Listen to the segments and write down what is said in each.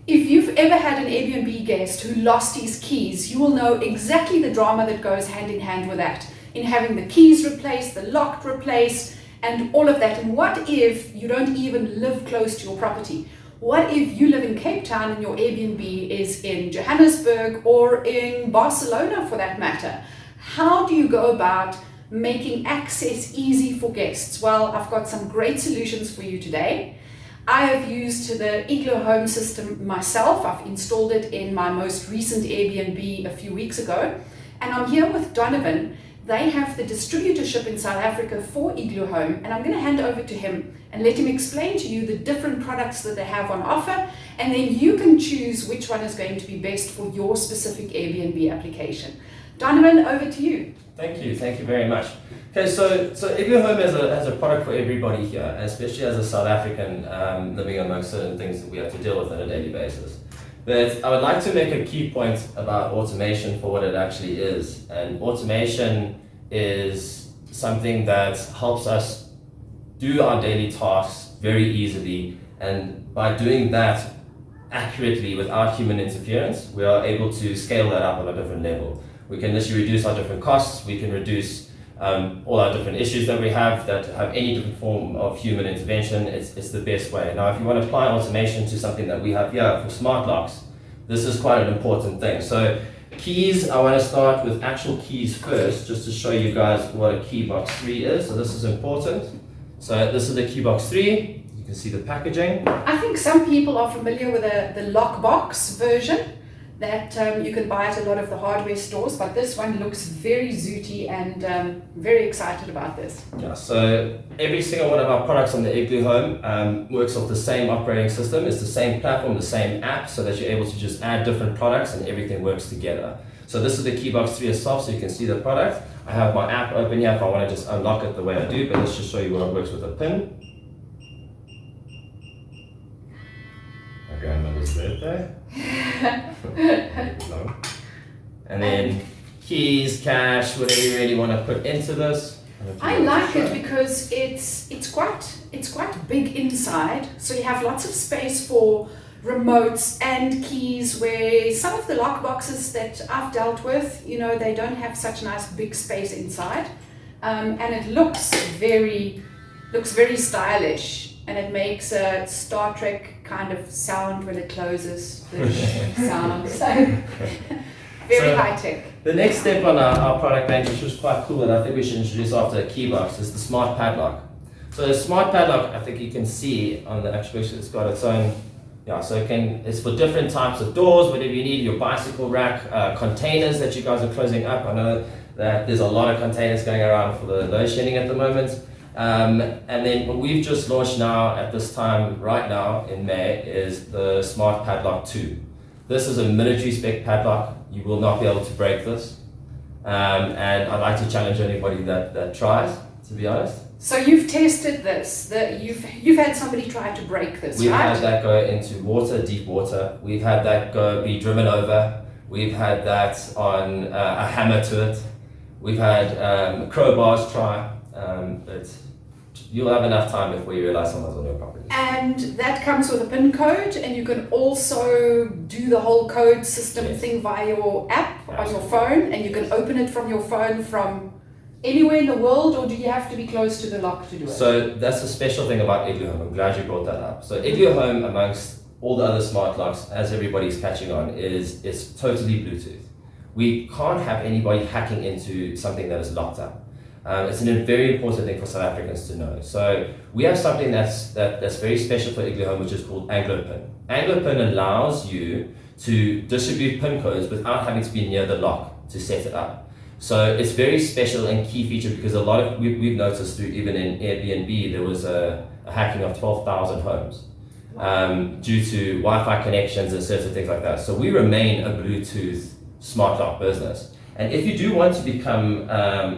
If you've ever had an Airbnb guest who lost his keys, you will know exactly the drama that goes hand in hand with that, in having the keys replaced, the lock replaced, and all of that. And what if you don't even live close to your property? What if you live in Cape Town and your Airbnb is in Johannesburg or in Barcelona for that matter? How do you go about making access easy for guests? Well, I've got some great solutions for you today. I have used the igloohome system myself. I've installed it in my most recent Airbnb a few weeks ago. And I'm here with Donavan. They have the distributorship in South Africa for igloohome, and I'm going to hand over to him and let him explain to you the different products that they have on offer, and then you can choose which one is going to be best for your specific Airbnb application. Donavan, over to you. Thank you very much. Okay, so igloohome has a product for everybody here, especially as a South African living amongst certain things that we have to deal with on a daily basis. But I would like to make a key point about automation for what it actually is. And automation is something that helps us do our daily tasks very easily. And by doing that accurately without human interference, we are able to scale that up on a different level. We can literally reduce our different costs. We can reduce all our different issues that we have that have any different form of human intervention. It's the best way. Now, if you want to apply automation to something that we have here for smart locks, this is quite an important thing. So keys, I want to start with actual keys first, just to show you guys what a key box 3 is. So this is important. So this is the key box 3. You can see the packaging. I think some people are familiar with the lockbox version that you can buy at a lot of the hardware stores, but this one looks very zooty, and very excited about this. Yeah, so every single one of our products on the igloohome works off the same operating system. It's the same platform, the same app, so that you're able to just add different products and everything works together. So this is the Keybox 3 itself, so you can see the product. I have my app open here if I want to just unlock it the way I do, but let's just show you what it works with a pin. My grandmother's birthday. And then keys, cash, whatever you really want to put into this. I like it because it's quite big inside, so you have lots of space for remotes and keys, where some of the lock boxes that I've dealt with, you know, they don't have such nice big space inside, and it looks very stylish, and it makes a Star Trek kind of sound when it closes, the sound. So very high tech. The next step on our product range, which was quite cool, and I think we should introduce after a key box, is the smart padlock. So the smart padlock, I think you can see on the actual picture, it's got its own, so it's for different types of doors, whatever you need, your bicycle rack, containers that you guys are closing up. I know that there's a lot of containers going around for the load shedding at the moment. And then what we've just launched now at this time, right now in May, is the Smart Padlock 2. This is a military spec padlock. You will not be able to break this. And I'd like to challenge anybody that tries, to be honest. So you've tested this, you've had somebody try to break this, We've right? had that go into water, deep water. We've had that be driven over. We've had that on a hammer to it. We've had crowbars try. But you'll have enough time before you realize someone's on your property. And that comes with a PIN code, and you can also do the whole code system thing via your app on your phone, and you can open it from your phone from anywhere in the world, or do you have to be close to the lock to do it? So that's the special thing about igloohome. I'm glad you brought that up. So igloohome, amongst all the other smart locks, as everybody's catching on, is totally Bluetooth. We can't have anybody hacking into something that is locked up. It's a very important thing for South Africans to know. So we have something that's very special for igloohome, which is called AngloPin. AngloPin allows you to distribute PIN codes without having to be near the lock to set it up. So it's very special and key feature, because we've noticed through, even in Airbnb, there was a hacking of 12,000 homes due to Wi-Fi connections and certain things like that. So we remain a Bluetooth smart lock business. And if you do want to become,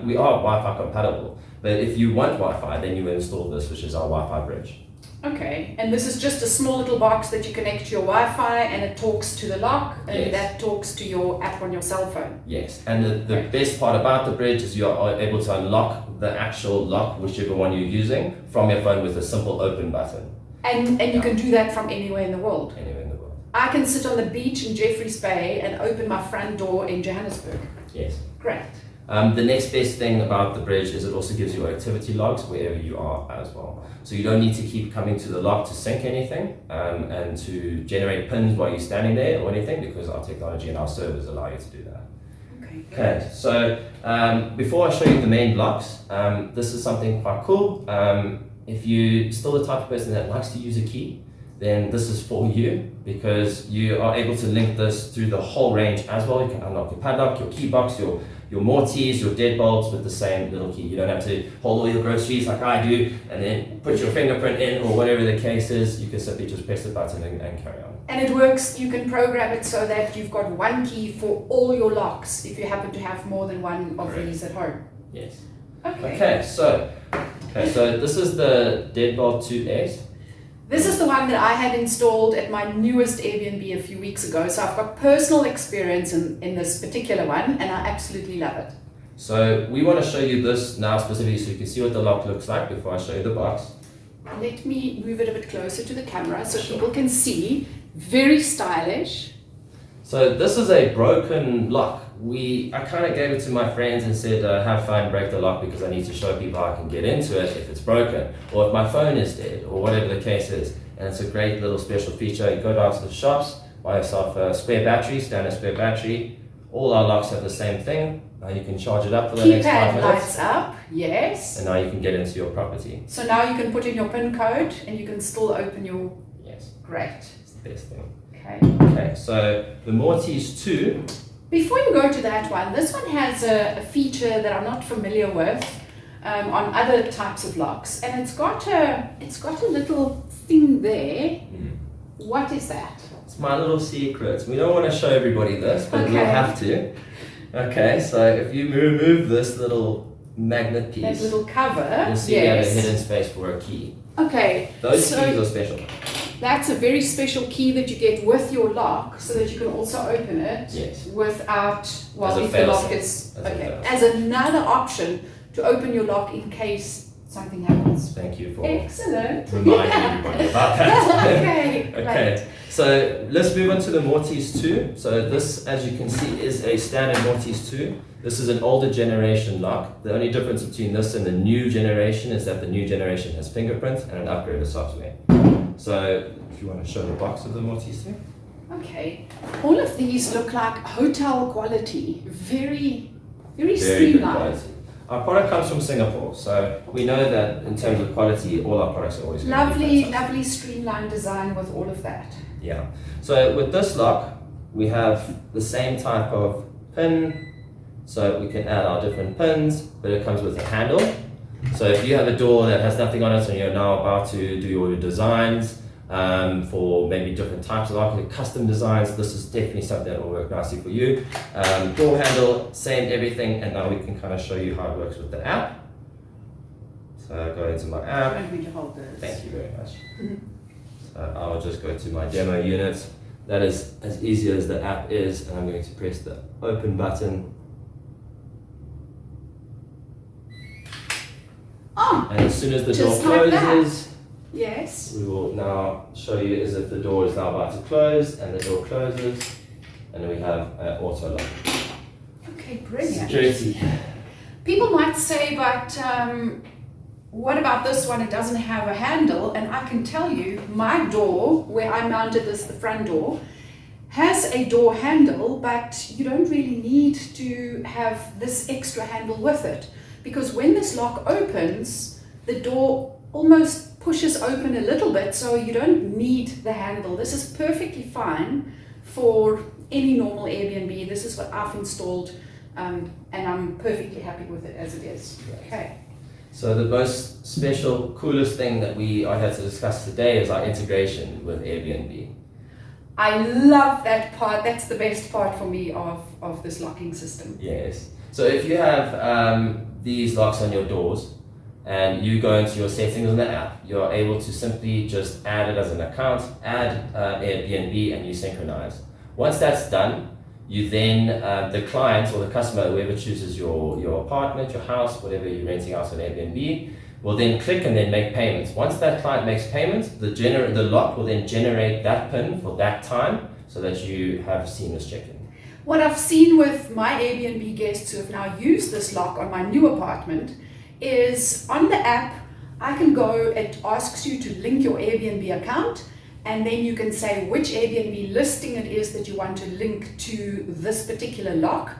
we are Wi-Fi compatible, but if you want Wi-Fi, then you install this, which is our Wi-Fi bridge. Okay, and this is just a small little box that you connect to your Wi-Fi, and it talks to the lock, and that talks to your app on your cell phone. Yes, and the best part about the bridge is you are able to unlock the actual lock, whichever one you're using, from your phone with a simple open button. And you can do that from anywhere in the world? Anywhere in the world. I can sit on the beach in Jeffreys Bay and open my front door in Johannesburg. Yes. Great. The next best thing about the bridge is it also gives you activity logs wherever you are as well. So you don't need to keep coming to the lock to sync anything and to generate pins while you're standing there or anything, because our technology and our servers allow you to do that. Okay, so before I show you the main blocks, this is something quite cool. If you're still the type of person that likes to use a key, then this is for you, because you are able to link this through the whole range as well. You can unlock your padlock, your key box, your mortise, your deadbolts with the same little key. You don't have to hold all your groceries like I do and then put your fingerprint in or whatever the case is. You can simply just press the button and carry on. And it works, you can program it so that you've got one key for all your locks if you happen to have more than one of these at home. Yes. Okay. So this is the Deadbolt 2S. This is the one that I had installed at my newest Airbnb a few weeks ago. So I've got personal experience in this particular one, and I absolutely love it. So we want to show you this now specifically so you can see what the lock looks like before I show you the box. Let me move it a bit closer to the camera so people can see. Very stylish. So this is a broken lock. I kind of gave it to my friends and said, have fun, break the lock, because I need to show people how I can get into it if it's broken, or if my phone is dead, or whatever the case is. And it's a great little special feature. You go down to the shops, buy yourself a spare battery, standard spare battery. All our locks have the same thing. Now you can charge it up for the next 5 Keypad minutes. lights up, yes. And now you can get into your property. So now you can put in your PIN code and you can still open your... Yes. Great. It's the best thing. Okay. So the Mortise 2. Before you go to that one, this one has a feature that I'm not familiar with on other types of locks, and it's got a little thing there. What is that? It's my little secret. We don't want to show everybody this, but we'll have to. Okay, so if you remove this little magnet piece, that little cover, you'll see we have a hidden space for a key. Okay. Those keys are special. That's a very special key that you get with your lock, so that you can also open it without, well, if the lock is, as another option to open your lock in case something happens. Thank you for excellent reminding everybody about that. Okay. Okay. So let's move on to the Mortise 2. So this, as you can see, is a standard Mortise 2. This is an older generation lock. The only difference between this and the new generation is that the new generation has fingerprint and an upgraded software. So if you want to show the box of the Mortise 2. Okay. All of these look like hotel quality. Very, very Very streamlined. good quality. Our product comes from Singapore, so we know that in terms of quality, all our products are always going to be fantastic. Lovely streamlined design with all of that. Yeah. So with this lock, we have the same type of pin. So we can add our different pins, but it comes with a handle. So if you have a door that has nothing on it and you're now about to do all your designs for maybe different types of lock, custom designs, this is definitely something that will work nicely for you. Door handle, same everything, and now we can kind of show you how it works with the app. So I'll go into my app. I don't need to hold this. Thank you very much. So I'll just go to my demo unit. That is as easy as the app is, and I'm going to press the open button. Oh, and as soon as the door just like closes, yes. we will now show you as if the door is now about to close, and the door closes, and then we have an auto lock. Okay, brilliant. Security. People might say, but what about this one? It doesn't have a handle, and I can tell you, my door, where I mounted this, the front door, has a door handle, but you don't really need to have this extra handle with it. Because when this lock opens, the door almost pushes open a little bit, so you don't need the handle. This is perfectly fine for any normal Airbnb. This is what I've installed, and I'm perfectly happy with it as it is. Okay. So the most special, coolest thing that we are here to discuss today is our integration with Airbnb. I love that part. That's the best part for me of this locking system. Yes. So if you have these locks on your doors and you go into your settings in the app, you're able to simply just add it as an account, add Airbnb, and you synchronize. Once that's done, you then, the client or the customer, whoever chooses your apartment, your house, whatever you're renting out on Airbnb, will then click and then make payments. Once that client makes payments, the lock will then generate that PIN for that time so that you have seamless check-in. What I've seen with my Airbnb guests who have now used this lock on my new apartment is on the app, I can go, it asks you to link your Airbnb account, and then you can say which Airbnb listing it is that you want to link to this particular lock.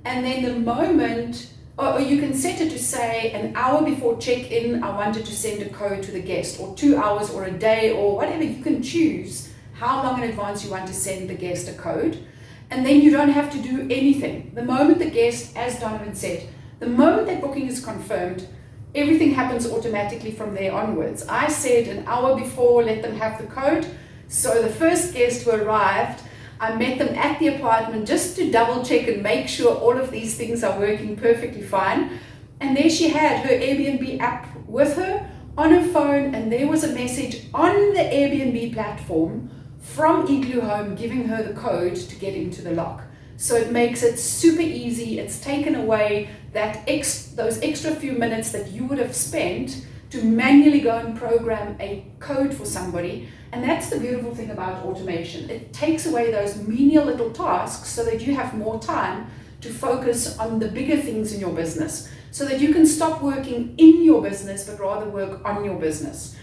And then the moment, or you can set it to say an hour before check-in, I wanted to send a code to the guest, or 2 hours or a day or whatever. You can choose how long in advance you want to send the guest a code. And then you don't have to do anything. The moment the guest, as Donavan said, the moment that booking is confirmed, everything happens automatically from there onwards. I said an hour before, let them have the code. So the first guest who arrived, I met them at the apartment just to double check and make sure all of these things are working perfectly fine. And there she had her Airbnb app with her on her phone, and there was a message on the Airbnb platform from Igloo Home giving her the code to get into the lock. So it makes it super easy. It's taken away those extra few minutes that you would have spent to manually go and program a code for somebody. And that's the beautiful thing about automation. It takes away those menial little tasks so that you have more time to focus on the bigger things in your business, so that you can stop working in your business but rather work on your business.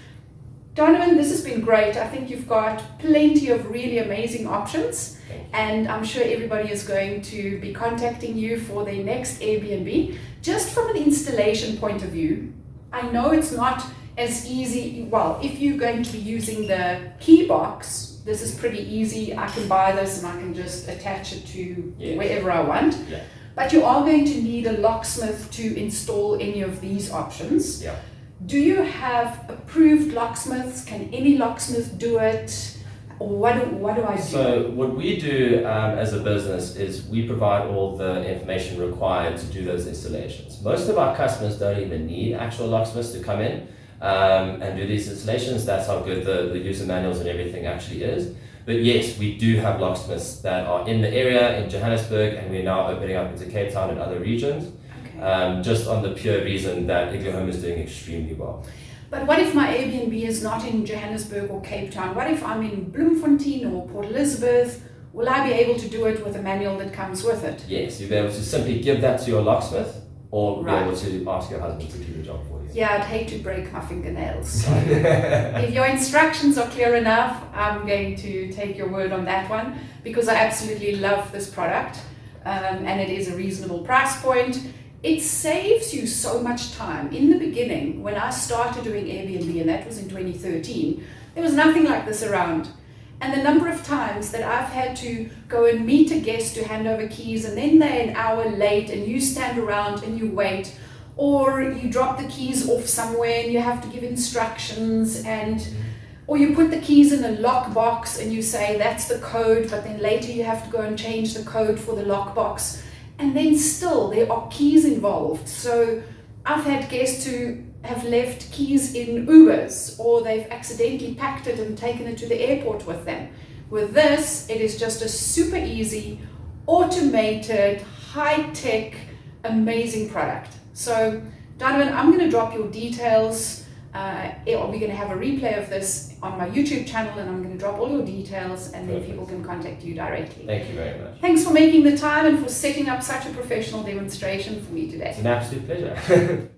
Donavan, this has been great. I think you've got plenty of really amazing options, and I'm sure everybody is going to be contacting you for their next Airbnb. Just from an installation point of view, I know it's not as easy. Well, if you're going to be using the key box, this is pretty easy. I can buy this and I can just attach it to wherever I want. Yeah. But you are going to need a locksmith to install any of these options. Yeah. Do you have approved locksmiths? Can any locksmith do it? Or what do I do? So what we do as a business is we provide all the information required to do those installations. Most of our customers don't even need actual locksmiths to come in and do these installations. That's how good the user manuals and everything actually is. But yes, we do have locksmiths that are in the area in Johannesburg, and we're now opening up into Cape Town and other regions. Just on the pure reason that Igloo Home is doing extremely well. But what if my Airbnb is not in Johannesburg or Cape Town? What if I'm in Bloemfontein or Port Elizabeth? Will I be able to do it with a manual that comes with it? Yes, you'll be able to simply give that to your locksmith, or be able to ask your husband to do the job for you. Yeah, I'd hate to break my fingernails. So if your instructions are clear enough, I'm going to take your word on that one, because I absolutely love this product, and it is a reasonable price point. It saves you so much time. In the beginning, when I started doing Airbnb, and that was in 2013, there was nothing like this around. And the number of times that I've had to go and meet a guest to hand over keys, and then they're an hour late and you stand around and you wait, or you drop the keys off somewhere and you have to give instructions, or you put the keys in a lockbox and you say that's the code, but then later you have to go and change the code for the lockbox. And then still there are keys involved. So I've had guests who have left keys in Ubers, or they've accidentally packed it and taken it to the airport with them. With this, it is just a super easy, automated, high-tech, amazing product. So Donavan, I'm going to drop your details. We're going to have a replay of this on my YouTube channel, and I'm going to drop all your details, and then people can contact you directly. Thank you very much. Thanks for making the time and for setting up such a professional demonstration for me today. It's an absolute pleasure.